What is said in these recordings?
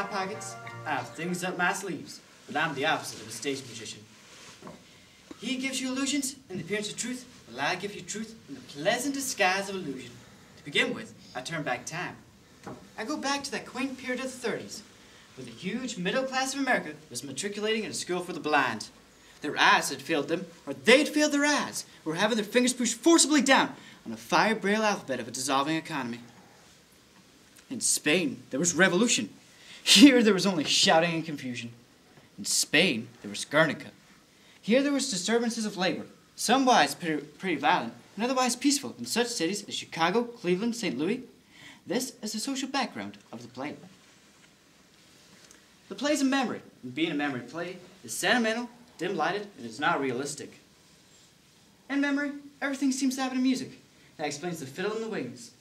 my pockets, I have things up my sleeves, but I'm the opposite of a stage magician. He gives you illusions in the appearance of truth, while I give you truth in the pleasant disguise of illusion. To begin with, I turn back time. I go back to that quaint period of the 30s, where the huge middle class of America was matriculating in a school for the blind. Their eyes had failed them, or they'd failed their eyes, were having their fingers pushed forcibly down on a fire-braille alphabet of a dissolving economy. In Spain, there was revolution. Here, there was only shouting and confusion. In Spain, there was Guernica. Here, there was disturbances of labor, somewise pretty violent, and otherwise peaceful in such cities as Chicago, Cleveland, St. Louis. This is the social background of the play. The play is a memory, and being a memory play is sentimental, dim-lighted, and it's not realistic. In memory, everything seems to happen in music. That explains the fiddle and the wings.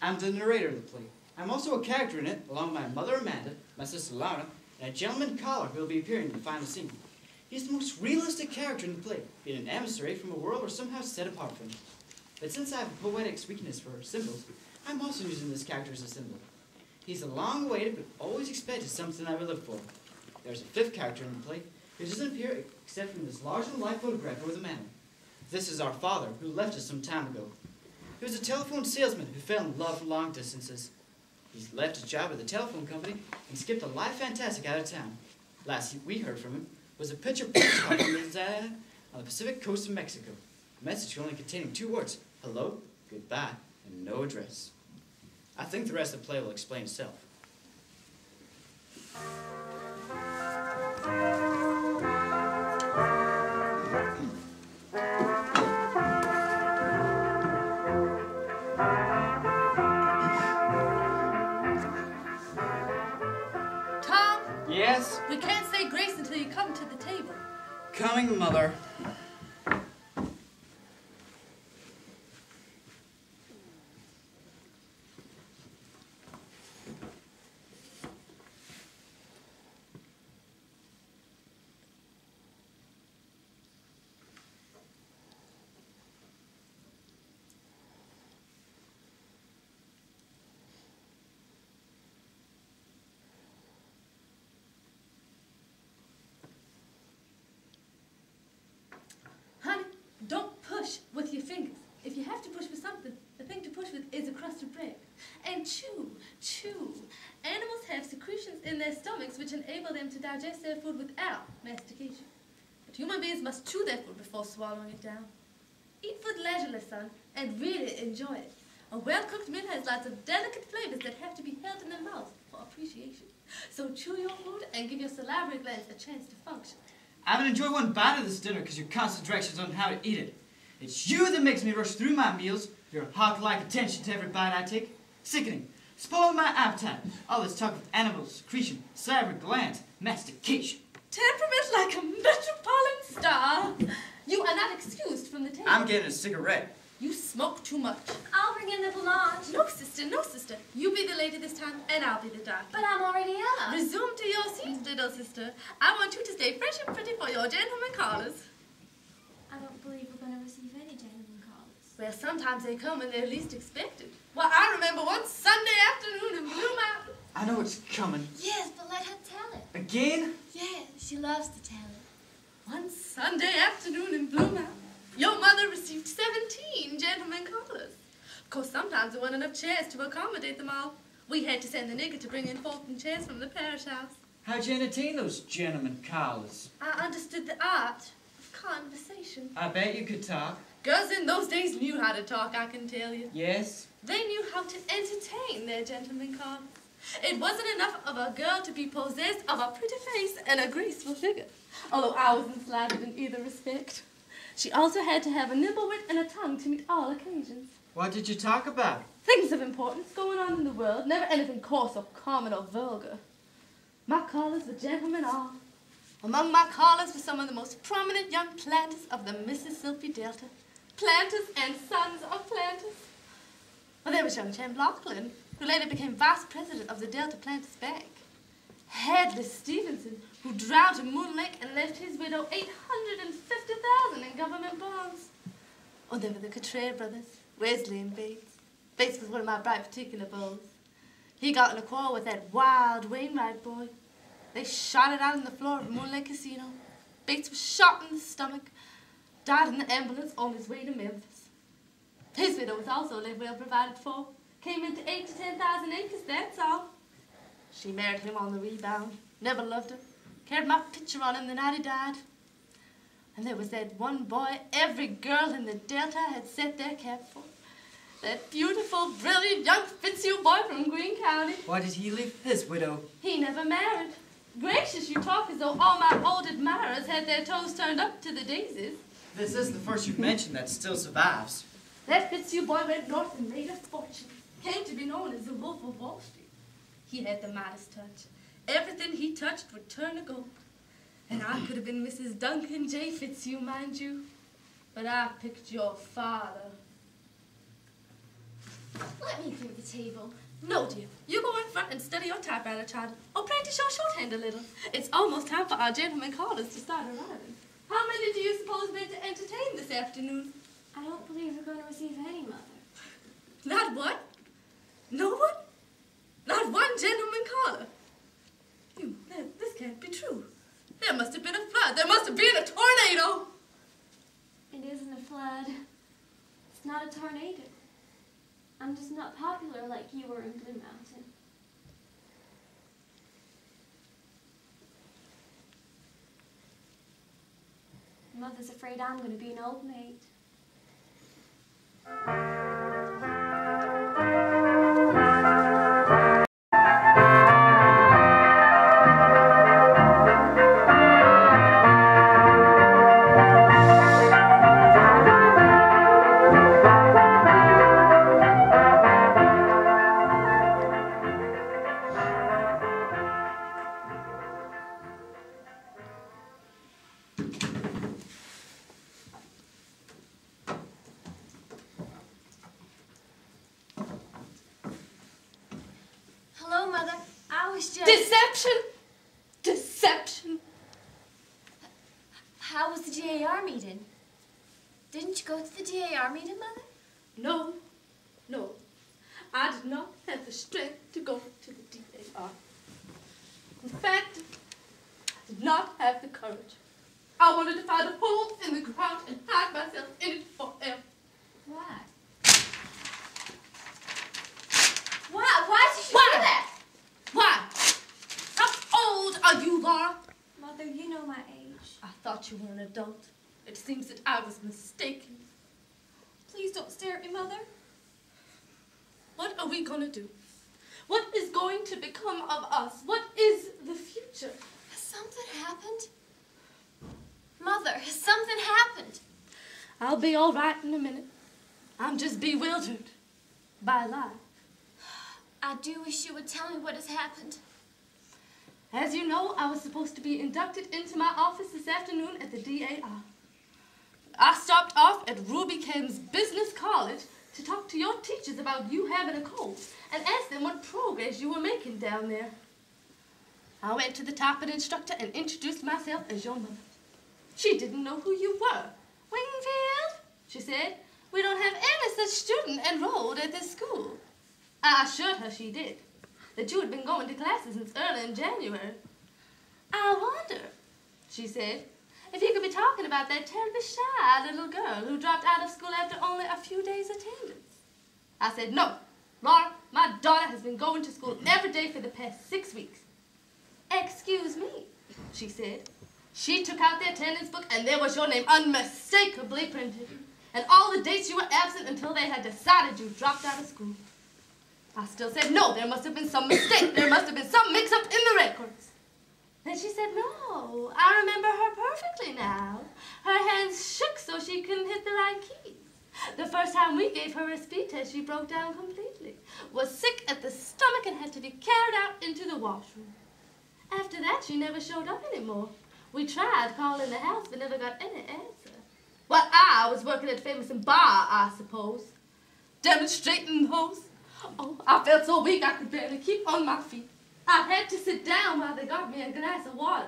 I'm the narrator of the play. I'm also a character in it, along with my mother Amanda, my sister Laura, and a gentleman caller who will be appearing in the final scene. He's the most realistic character in the play, being an emissary from a world we're somehow set apart from. But since I have a poetic weakness for symbols, I'm also using this character as a symbol. He's a long-awaited but always expected something I will live for. There's a fifth character in the play who doesn't appear except from this larger-than-life photograph over the mantel. This is our father, who left us some time ago. He was a telephone salesman who fell in love for long distances. He's left his job at the telephone company and skipped a life fantastic out of town. Last we heard from him was a picture postcard from his dad on the Pacific coast of Mexico. A message only containing 2 words, hello, goodbye, and no address. I think the rest of the play will explain itself. Tom? Yes? We can't say grace until you come to the table. Coming, Mother. Honey, don't push with your fingers. If you have to push with something, the thing to push with is a crust of bread. And chew, chew. Animals have secretions in their stomachs which enable them to digest their food without mastication. But human beings must chew their food before swallowing it down. Eat food leisurely, son, and really enjoy it. A well-cooked meal has lots of delicate flavors that have to be held in the mouth for appreciation. So chew your food and give your salivary glands a chance to function. I haven't enjoyed one bite of this dinner because your constant directions on how to eat it. It's you that makes me rush through my meals, your hawk-like attention to every bite I take. Sickening. Spoiling my appetite. All this talk of animals, secretion, salivary glands, mastication. Temperament like a metropolitan star. You are not excused from the table. I'm getting a cigarette. You smoke too much. I'll bring in the blanche. No, sister, no, sister. You be the lady this time, and I'll be the doctor. But I'm already up. Resume to your seat, little sister. I want you to stay fresh and pretty for your gentlemen callers. I don't believe we're going to receive any gentlemen callers. Well, sometimes they come when they're least expected. Well, I remember one Sunday afternoon in Blue Mountain. I know it's coming. Yes, but let her tell it. Again? Yes, she loves to tell it. One Sunday afternoon in Blue Mountain, your mother received 17 gentlemen callers. Of course, sometimes there weren't enough chairs to accommodate them all. We had to send the nigger to bring in 14 chairs from the parish house. How'd you entertain those gentlemen callers? I understood the art of conversation. I bet you could talk. Girls in those days knew how to talk, I can tell you. Yes? They knew how to entertain their gentlemen callers. It wasn't enough of a girl to be possessed of a pretty face and a graceful figure, although I wasn't slighted in either respect. She also had to have a nimble wit and a tongue to meet all occasions. What did you talk about? Things of importance going on in the world, never anything coarse or common or vulgar. My callers were gentlemen all. Among my callers were some of the most prominent young planters of the Mississippi Delta. Planters and sons of planters. Well, there was young Chem Lachlan, who later became vice president of the Delta Planters Bank. Hadley Stevenson, who drowned in Moon Lake and left his widow $850,000 in government bonds. Oh, there were the Clare brothers, Wesley and Bates. Bates was one of my bright particular beaux. He got in a quarrel with that wild Wainwright boy. They shot it out on the floor of Moonlight Casino. Bates was shot in the stomach. Died in the ambulance on his way to Memphis. His widow was also well provided for. Came into 8 to 10,000 acres, that's all. She married him on the rebound. Never loved him. Carried my picture on him the night he died. And there was that one boy every girl in the Delta had set their cap for. That beautiful, brilliant young Fitzhugh boy from Greene County. Why did he leave his widow? He never married. Gracious, you talk as though all my old admirers had their toes turned up to the daisies. This is the first you've mentioned that still survives. That Fitzhugh boy went north and made a fortune. Came to be known as the Wolf of Wall Street. He had the Midas touch. Everything he touched would turn to gold. And I could have been Mrs. Duncan J. Fitzhugh, mind you. But I picked your father. Let me clear the table. No, dear. You go in front and study your typewriter, child. Or practice your shorthand a little. It's almost time for our gentlemen callers to start arriving. How many do you suppose meant to entertain this afternoon? I don't believe we're going to receive any, Mother. Not one? No one? Not one gentleman caller? This can't be true. There must have been a flood. There must have been a tornado. It isn't a flood. It's not a tornado. I'm just not popular like you were in Blue Mountain. Mother's afraid I'm going to be an old maid. Deception! Deception! How was the DAR meeting? Didn't you go to the DAR meeting, Mother? No, no. I did not have the strength to go to the DAR. In fact, I did not have the courage. I wanted to find a hole in the ground and hide myself in it forever. Why? Why did you do that? Why? How old are you, Laura? Mother, you know my age. I thought you were an adult. It seems that I was mistaken. Please don't stare at me, Mother. What are we going to do? What is going to become of us? What is the future? Has something happened? Mother, has something happened? I'll be all right in a minute. I'm just bewildered by life. I do wish you would tell me what has happened. As you know, I was supposed to be inducted into my office this afternoon at the DAR. I stopped off at Ruby Kem's Business College to talk to your teachers about you having a cold and ask them what progress you were making down there. I went to the typing instructor and introduced myself as your mother. She didn't know who you were. Wingfield, she said, we don't have any such student enrolled at this school. I assured her she did, that you had been going to classes since early in January. I wonder, she said, if you could be talking about that terribly shy little girl who dropped out of school after only a few days' attendance. I said, no, Laura, my daughter has been going to school every day for the past 6 weeks. Excuse me, she said. She took out the attendance book and there was your name unmistakably printed. And all the dates you were absent until they had decided you dropped out of school. I still said, no, there must have been some mistake. There must have been some mix-up in the records. Then she said, no, I remember her perfectly now. Her hands shook so she couldn't hit the right keys. The first time we gave her a speed test, she broke down completely, was sick at the stomach and had to be carried out into the washroom. After that, she never showed up anymore. We tried calling the house, but never got any answer. Well, I was working at Famous and Bar, I suppose. Demonstrating those. Oh, I felt so weak I could barely keep on my feet. I had to sit down while they got me a glass of water.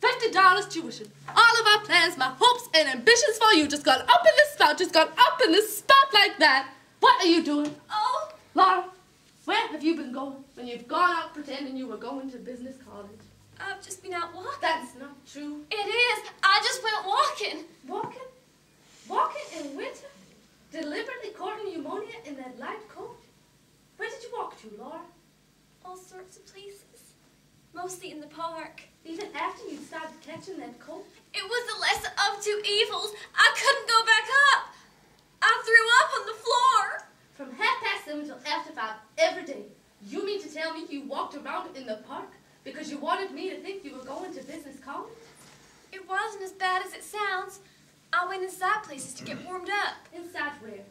$50 tuition. All of my plans, my hopes and ambitions for you just got up in the spout, just got up in the spout like that. What are you doing? Oh! Laura, Where have you been going when you've gone out pretending you were going to business college? I've just been out walking. That's not true. It is. I just went walking. Walking? Walking in winter? Deliberately courting pneumonia in that light coat? Where did you walk to, Laura? All sorts of places. Mostly in the park. Even after you started catching that cold? It was the lesser of two evils. I couldn't go back up. I threw up on the floor. From 7:30 till after 5 every day. You mean to tell me you walked around in the park because you wanted me to think you were going to business college? It wasn't as bad as it sounds. I went inside places to get warmed up. Inside where?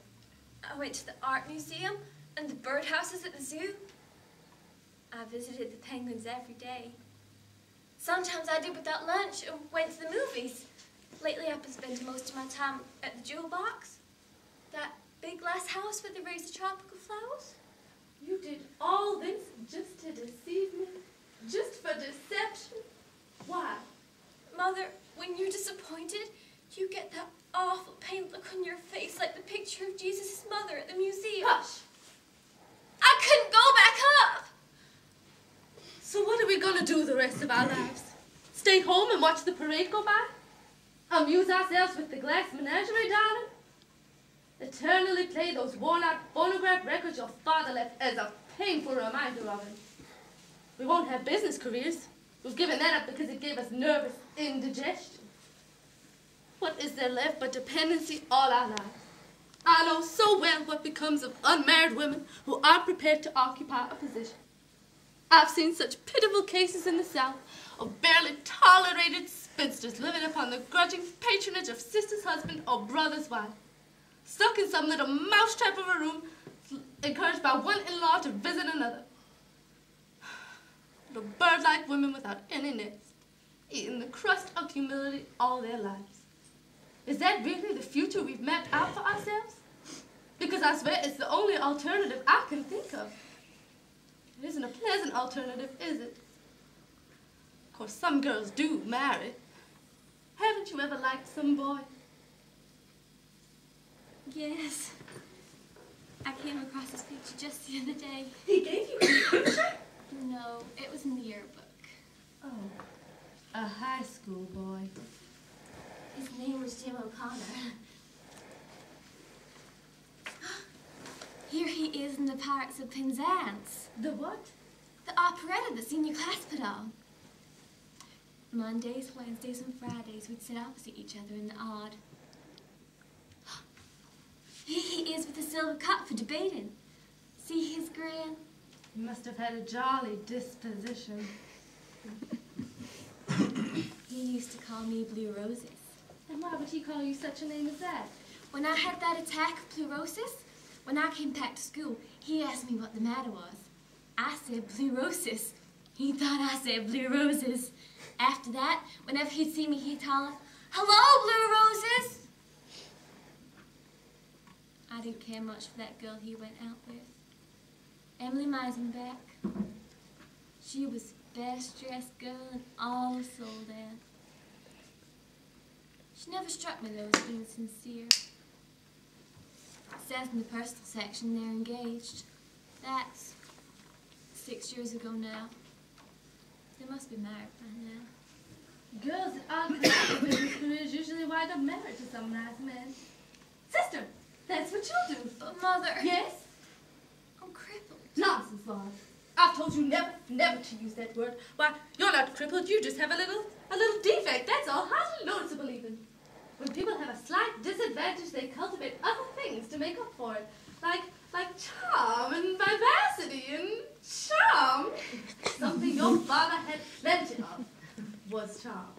I went to the art museum and the birdhouses at the zoo. I visited the penguins every day. Sometimes I did without lunch and went to the movies. Lately I've been spending most of my time at the jewel box. That big glass house where they raise the tropical flowers. You did all this just to deceive me? Just for deception? Why? Mother, when you're disappointed, you get that awful pained look on your face like the picture of Jesus' mother at the museum. Hush! I couldn't go back up! So what are we going to do the rest of our lives? Stay home and watch the parade go by? Amuse ourselves with the Glass Menagerie, darling? Eternally play those worn-out phonograph records your father left as a painful reminder of him. We won't have business careers. We've given that up because it gave us nervous indigestion. What is there left but dependency all our lives? I know so well what becomes of unmarried women who aren't prepared to occupy a position. I've seen such pitiful cases in the South of barely tolerated spinsters living upon the grudging patronage of sister's husband or brother's wife, stuck in some little mousetrap of a room, encouraged by one in-law to visit another. Little bird-like women without any nest, eating the crust of humility all their lives. Is that really the future we've mapped out for ourselves? Because I swear it's the only alternative I can think of. It isn't a pleasant alternative, is it? Of course, some girls do marry. Haven't you ever liked some boy? Yes. I came across his picture just the other day. He gave you a picture? No, it was in the yearbook. Oh, a high school boy. His name was Jim O'Connor. Here he is in the Pirates of Penzance. The what? The operetta the senior class put on. Mondays, Wednesdays, and Fridays we'd sit opposite each other in the odd. Here he is with a silver cup for debating. See his grin? He must have had a jolly disposition. He used to call me Blue Roses. And why would he call you such a name as that? When I had that attack of pleurosis, when I came back to school, he asked me what the matter was. I said pleurosis. He thought I said blue roses. After that, whenever he'd see me, he'd holler, "Hello, Blue Roses!" I didn't care much for that girl he went out with. Emily Meisenbeck. She was the best dressed girl in all of Soledad. She never struck me though as being sincere. It says in the personal section they're engaged. That's 6 years ago now. They must be married by now. Girls that aren't considered business careers usually wind up married to some nice man. Sister, that's what you'll do. But Mother... Yes? I'm crippled. Nonsense, Laura. I've told you never to use that word. Why, you're not crippled, you just have a little defect, that's all. Hardly noticeable even. When people have a slight disadvantage, they cultivate other things to make up for it. Like charm and vivacity and charm. Something your father had plenty of was charm.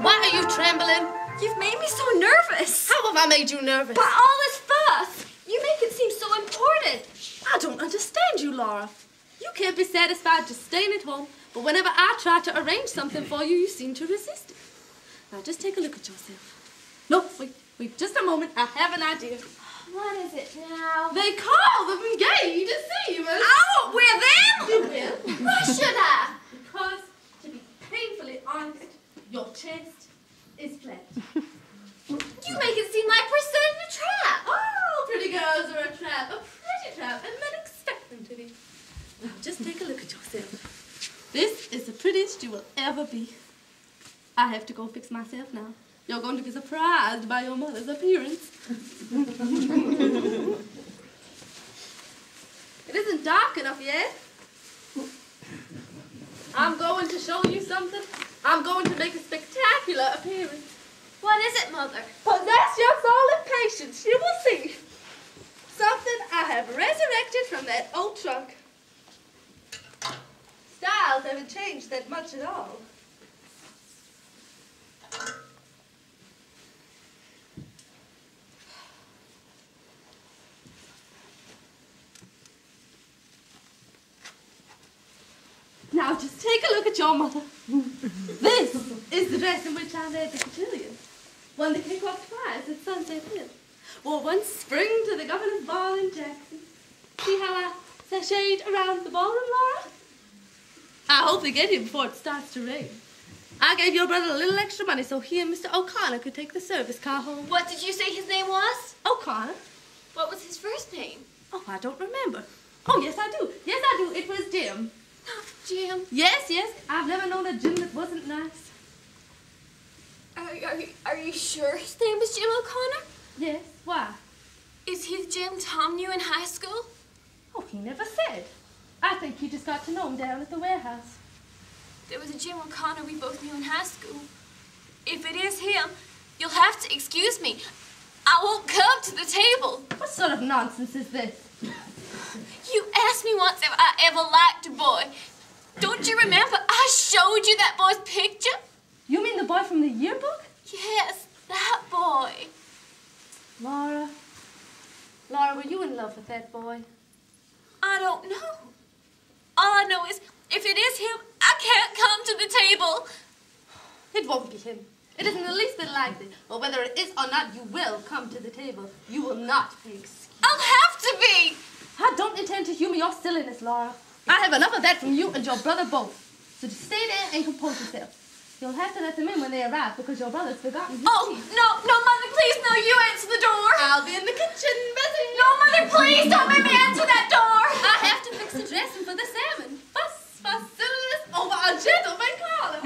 Why are you trembling? You've made me so nervous. How have I made you nervous? By all this fuss. You make it seem so important. I don't understand you, Laura. You can't be satisfied just staying at home, but whenever I try to arrange something for you, you seem to resist it. Now, just take a look at yourself. No, wait, just a moment. I have an idea. What is it now? They call them gay deceivers. I won't wear them. You will. Why should I? Because, to be painfully honest, your chest have and men expect them to be. Now, just take a look at yourself. This is the prettiest you will ever be. I have to go fix myself now. You're going to be surprised by your mother's appearance. It isn't dark enough yet. I'm going to show you something. I'm going to make a spectacular appearance. What is it, Mother? Possess your soul of patience. You will see. Something I have resurrected from that old trunk. Styles haven't changed that much at all. Now just take a look at your mother. This is the dress in which I led the cotillion. Won the cakewalk prize at Sunset Hill. Wore one spring to the governor's ball in Jackson. See how I sashayed around the ballroom, Laura? I hope they get here before it starts to rain. I gave your brother a little extra money so he and Mr. O'Connor could take the service car home. What did you say his name was? O'Connor? What was his first name? Oh, I don't remember. Oh, yes, I do. Yes, I do. It was Jim. Jim. Yes, yes. I've never known a Jim that wasn't nice. Are you sure his name was Jim O'Connor? Yes. Why? Is he the Jim Tom knew in high school? Oh, he never said. I think he just got to know him down at the warehouse. There was a Jim O'Connor we both knew in high school. If it is him, you'll have to excuse me. I won't come to the table. What sort of nonsense is this? You asked me once if I ever liked a boy. Don't you remember I showed you that boy's picture? You mean the boy from the yearbook? Yes, that boy. Laura. Laura, were you in love with that boy? I don't know. All I know is, if it is him, I can't come to the table. It won't be him. It isn't the least bit likely. But whether it is or not, you will come to the table. You will not be excused. I'll have to be. I don't intend to humor your silliness, Laura. I have enough of that from you and your brother both. So just stay there and compose yourself. You'll have to let them in when they arrive because your brother's forgotten his teeth. No, Mother, please, no, you answer the door. I'll be in the kitchen, busy. No, Mother, please, don't make me answer that door. I have to fix the dressing for the salmon. Fuss, silliness over a gentleman caller.